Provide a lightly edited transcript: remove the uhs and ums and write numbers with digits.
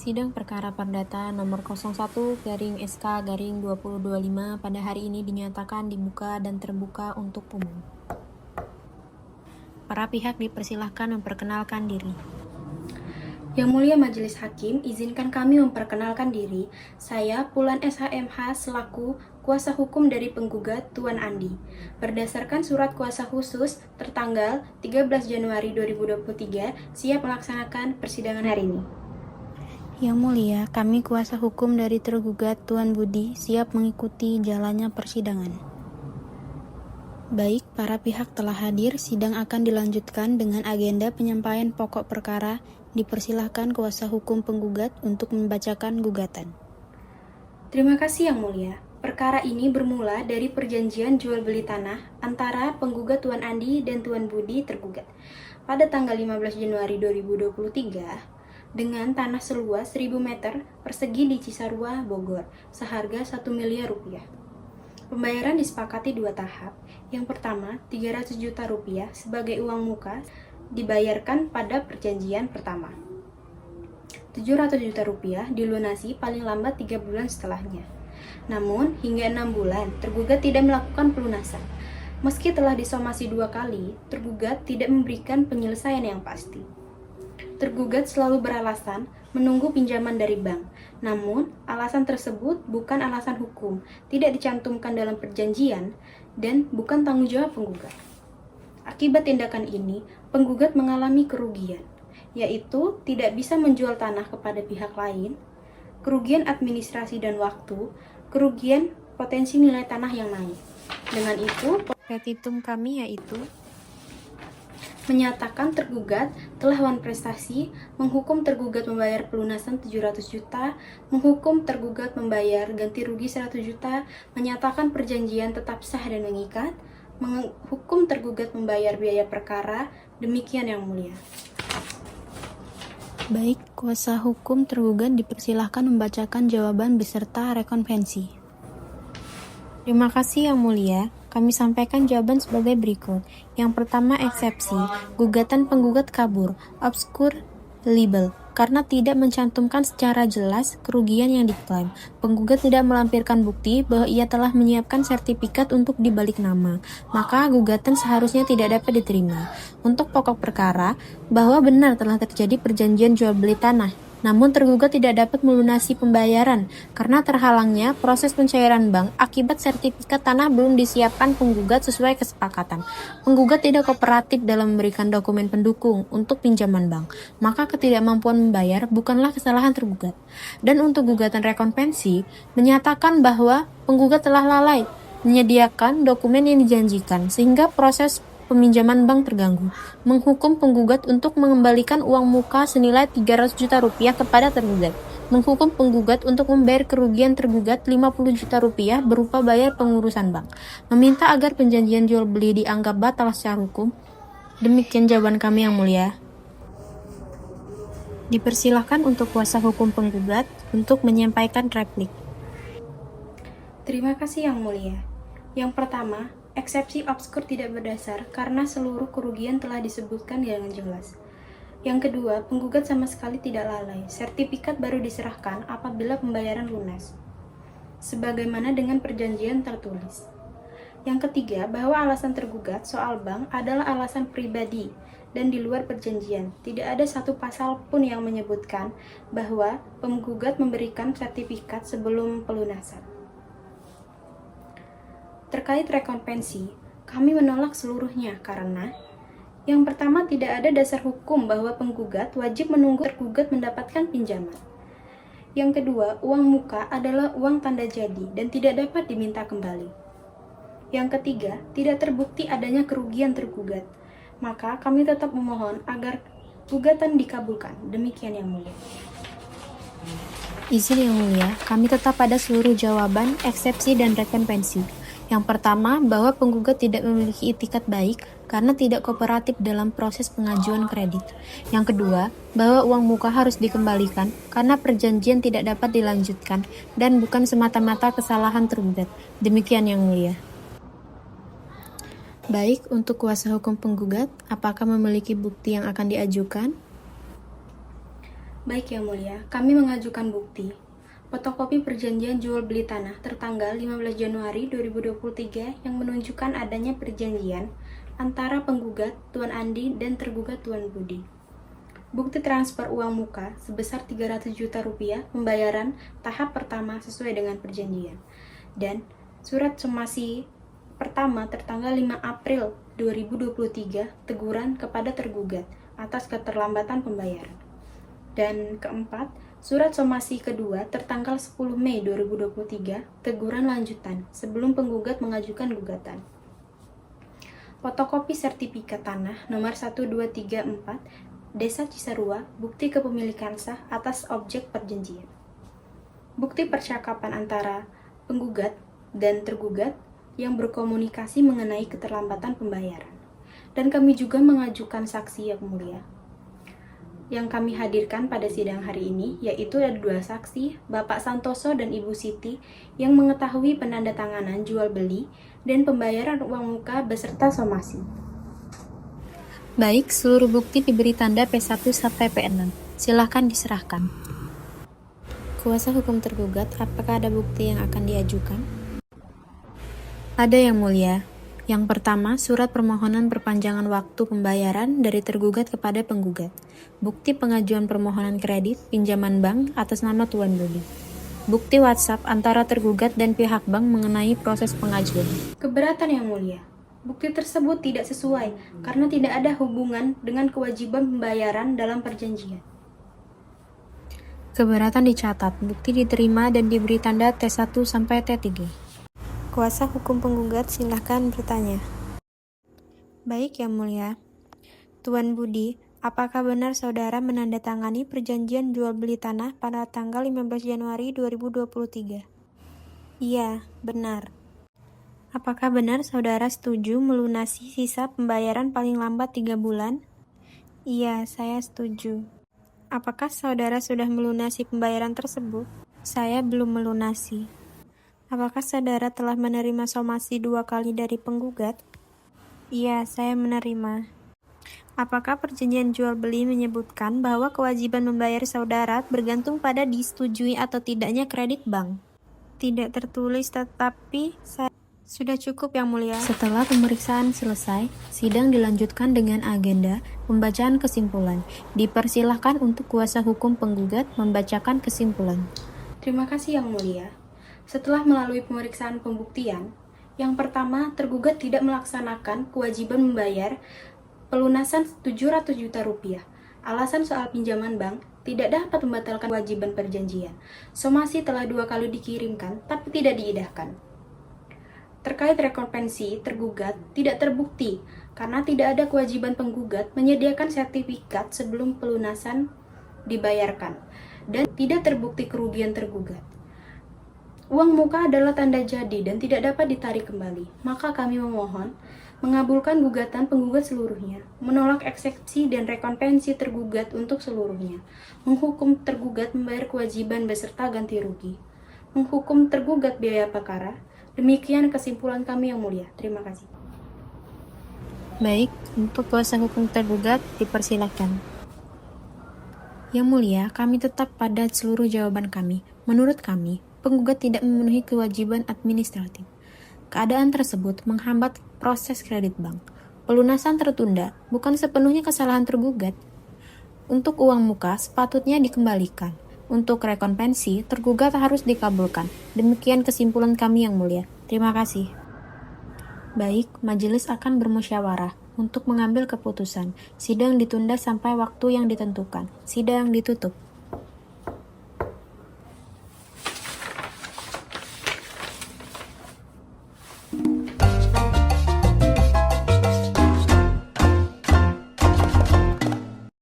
Sidang Perkara Perdata Nomor 01/SK/2025 pada hari ini dinyatakan dibuka dan terbuka untuk umum. Para pihak dipersilahkan memperkenalkan diri. Yang Mulia Majelis Hakim, izinkan kami memperkenalkan diri. Saya Pulan SHMH selaku kuasa hukum dari penggugat Tuan Andi. Berdasarkan surat kuasa khusus tertanggal 13 Januari 2023, siap melaksanakan persidangan hari ini. Yang Mulia, kami kuasa hukum dari tergugat Tuan Budi siap mengikuti jalannya persidangan. Baik, para pihak telah hadir, sidang akan dilanjutkan dengan agenda penyampaian pokok perkara. Dipersilahkan kuasa hukum penggugat untuk membacakan gugatan. Terima kasih Yang Mulia. Perkara ini bermula dari perjanjian jual beli tanah antara penggugat Tuan Andi dan Tuan Budi tergugat pada tanggal 15 Januari 2023 dengan tanah seluas 1000 meter persegi di Cisarua, Bogor, seharga 1 miliar rupiah. Pembayaran disepakati 2 tahap. Yang pertama, 300 juta rupiah sebagai uang muka dibayarkan pada perjanjian pertama. 700 juta rupiah dilunasi paling lambat 3 bulan setelahnya. Namun, hingga 6 bulan, tergugat tidak melakukan pelunasan. Meski telah disomasi 2 kali, tergugat tidak memberikan penyelesaian yang pasti. Tergugat selalu beralasan menunggu pinjaman dari bank. Namun, alasan tersebut bukan alasan hukum, tidak dicantumkan dalam perjanjian, dan bukan tanggung jawab penggugat. Akibat tindakan ini, penggugat mengalami kerugian, yaitu tidak bisa menjual tanah kepada pihak lain, kerugian administrasi dan waktu, kerugian potensi nilai tanah yang naik. Dengan itu, Petitum kami yaitu menyatakan tergugat telah wan prestasi, menghukum tergugat membayar pelunasan 700 juta, menghukum tergugat membayar ganti rugi 100 juta, menyatakan perjanjian tetap sah dan mengikat, menghukum tergugat membayar biaya perkara. Demikian Yang Mulia. Baik, kuasa hukum tergugat dipersilahkan membacakan jawaban beserta rekonvensi. Terima kasih Yang Mulia. Kami sampaikan jawaban sebagai berikut. Yang pertama, eksepsi. Gugatan penggugat kabur, obskur, libel, karena tidak mencantumkan secara jelas kerugian yang diklaim. Penggugat tidak melampirkan bukti bahwa ia telah menyiapkan sertifikat untuk dibalik nama, maka gugatan seharusnya tidak dapat diterima. Untuk pokok perkara, bahwa benar telah terjadi perjanjian jual beli tanah, namun tergugat tidak dapat melunasi pembayaran karena terhalangnya proses pencairan bank akibat sertifikat tanah belum disiapkan penggugat sesuai kesepakatan. Penggugat tidak kooperatif dalam memberikan dokumen pendukung untuk pinjaman bank, maka ketidakmampuan membayar bukanlah kesalahan tergugat. Dan untuk gugatan rekonvensi, menyatakan bahwa penggugat telah lalai menyediakan dokumen yang dijanjikan sehingga proses peminjaman bank terganggu, menghukum penggugat untuk mengembalikan uang muka senilai 300 juta rupiah kepada tergugat, menghukum penggugat untuk membayar kerugian tergugat 50 juta rupiah berupa bayar pengurusan bank, meminta agar perjanjian jual beli dianggap batal secara hukum. Demikian jawaban kami Yang Mulia. Dipersilahkan untuk kuasa hukum penggugat untuk menyampaikan replik. Terima kasih Yang Mulia. Yang pertama, eksepsi obskur tidak berdasar karena seluruh kerugian telah disebutkan dengan jelas. Yang kedua, penggugat sama sekali tidak lalai. Sertifikat baru diserahkan apabila pembayaran lunas, sebagaimana dengan perjanjian tertulis. Yang ketiga, bahwa alasan tergugat soal bank adalah alasan pribadi dan di luar perjanjian. Tidak ada satu pasal pun yang menyebutkan bahwa penggugat memberikan sertifikat sebelum pelunasan. Terkait rekonvensi, kami menolak seluruhnya karena yang pertama, tidak ada dasar hukum bahwa penggugat wajib menunggu tergugat mendapatkan pinjaman. Yang kedua, uang muka adalah uang tanda jadi dan tidak dapat diminta kembali. Yang ketiga, tidak terbukti adanya kerugian tergugat. Maka kami tetap memohon agar gugatan dikabulkan. Demikian Yang Mulia. Izin Yang Mulia, kami tetap pada seluruh jawaban, eksepsi, dan rekonvensi. Yang pertama, bahwa penggugat tidak memiliki itikat baik karena tidak kooperatif dalam proses pengajuan kredit. Yang kedua, bahwa uang muka harus dikembalikan karena perjanjian tidak dapat dilanjutkan dan bukan semata-mata kesalahan tergugat. Demikian Yang Mulia. Baik, untuk kuasa hukum penggugat, apakah memiliki bukti yang akan diajukan? Baik Yang Mulia, kami mengajukan bukti fotokopi perjanjian jual beli tanah tertanggal 15 Januari 2023 yang menunjukkan adanya perjanjian antara penggugat Tuan Andi dan tergugat Tuan Budi. Bukti transfer uang muka sebesar 300 juta rupiah pembayaran tahap pertama sesuai dengan perjanjian. Dan surat somasi pertama tertanggal 5 April 2023 teguran kepada tergugat atas keterlambatan pembayaran. Dan keempat, surat somasi kedua tertanggal 10 Mei 2023 teguran lanjutan sebelum penggugat mengajukan gugatan. Fotokopi sertifikat tanah nomor 1234 Desa Cisarua, bukti kepemilikan sah atas objek perjanjian. Bukti percakapan antara penggugat dan tergugat yang berkomunikasi mengenai keterlambatan pembayaran. Dan kami juga mengajukan saksi Yang Mulia. Yang kami hadirkan pada sidang hari ini yaitu ada 2 saksi, Bapak Santoso dan Ibu Siti, yang mengetahui penandatanganan jual beli dan pembayaran uang muka beserta somasi. Baik, seluruh bukti diberi tanda P1 sampai P6. Silakan diserahkan. Kuasa hukum tergugat, apakah ada bukti yang akan diajukan? Ada Yang Mulia. Yang pertama, surat permohonan perpanjangan waktu pembayaran dari tergugat kepada penggugat. Bukti pengajuan permohonan kredit, pinjaman bank atas nama Tuan Budi. Bukti WhatsApp antara tergugat dan pihak bank mengenai proses pengajuan. Keberatan Yang Mulia. Bukti tersebut tidak sesuai karena tidak ada hubungan dengan kewajiban pembayaran dalam perjanjian. Keberatan dicatat, bukti diterima dan diberi tanda T1 sampai T3. Kuasa hukum penggugat silahkan bertanya. Baik Yang Mulia. Tuan Budi, apakah benar saudara menandatangani perjanjian jual beli tanah pada tanggal 15 Januari 2023? Iya, benar. Apakah benar saudara setuju melunasi sisa pembayaran paling lambat 3 bulan? Iya, saya setuju. Apakah saudara sudah melunasi pembayaran tersebut? Saya belum melunasi. Apakah saudara telah menerima somasi 2 kali dari penggugat? Iya, saya menerima. Apakah perjanjian jual beli menyebutkan bahwa kewajiban membayar saudara bergantung pada disetujui atau tidaknya kredit bank? Tidak tertulis, tetapi saya... Sudah cukup Yang Mulia. Setelah pemeriksaan selesai, sidang dilanjutkan dengan agenda pembacaan kesimpulan. Dipersilahkan untuk kuasa hukum penggugat membacakan kesimpulan. Terima kasih Yang Mulia. Setelah melalui pemeriksaan pembuktian, yang pertama, tergugat tidak melaksanakan kewajiban membayar pelunasan 700 juta rupiah. Alasan soal pinjaman bank tidak dapat membatalkan kewajiban perjanjian. Somasi telah 2 kali dikirimkan, tapi tidak diidahkan. Terkait rekompensi, tergugat tidak terbukti karena tidak ada kewajiban penggugat menyediakan sertifikat sebelum pelunasan dibayarkan dan tidak terbukti kerugian tergugat. Uang muka adalah tanda jadi dan tidak dapat ditarik kembali, maka kami memohon mengabulkan gugatan penggugat seluruhnya, menolak eksepsi dan rekompensi tergugat untuk seluruhnya, menghukum tergugat membayar kewajiban beserta ganti rugi, menghukum tergugat biaya perkara. Demikian kesimpulan kami Yang Mulia. Terima kasih. Baik, untuk kuasa hukum tergugat dipersilakan. Yang Mulia, kami tetap pada seluruh jawaban kami. Menurut kami, penggugat tidak memenuhi kewajiban administratif. Keadaan tersebut menghambat proses kredit bank. Pelunasan tertunda bukan sepenuhnya kesalahan tergugat. Untuk uang muka sepatutnya dikembalikan. Untuk rekompensi, tergugat harus dikabulkan. Demikian kesimpulan kami Yang Mulia. Terima kasih. Baik, majelis akan bermusyawarah untuk mengambil keputusan. Sidang ditunda sampai waktu yang ditentukan. Sidang ditutup.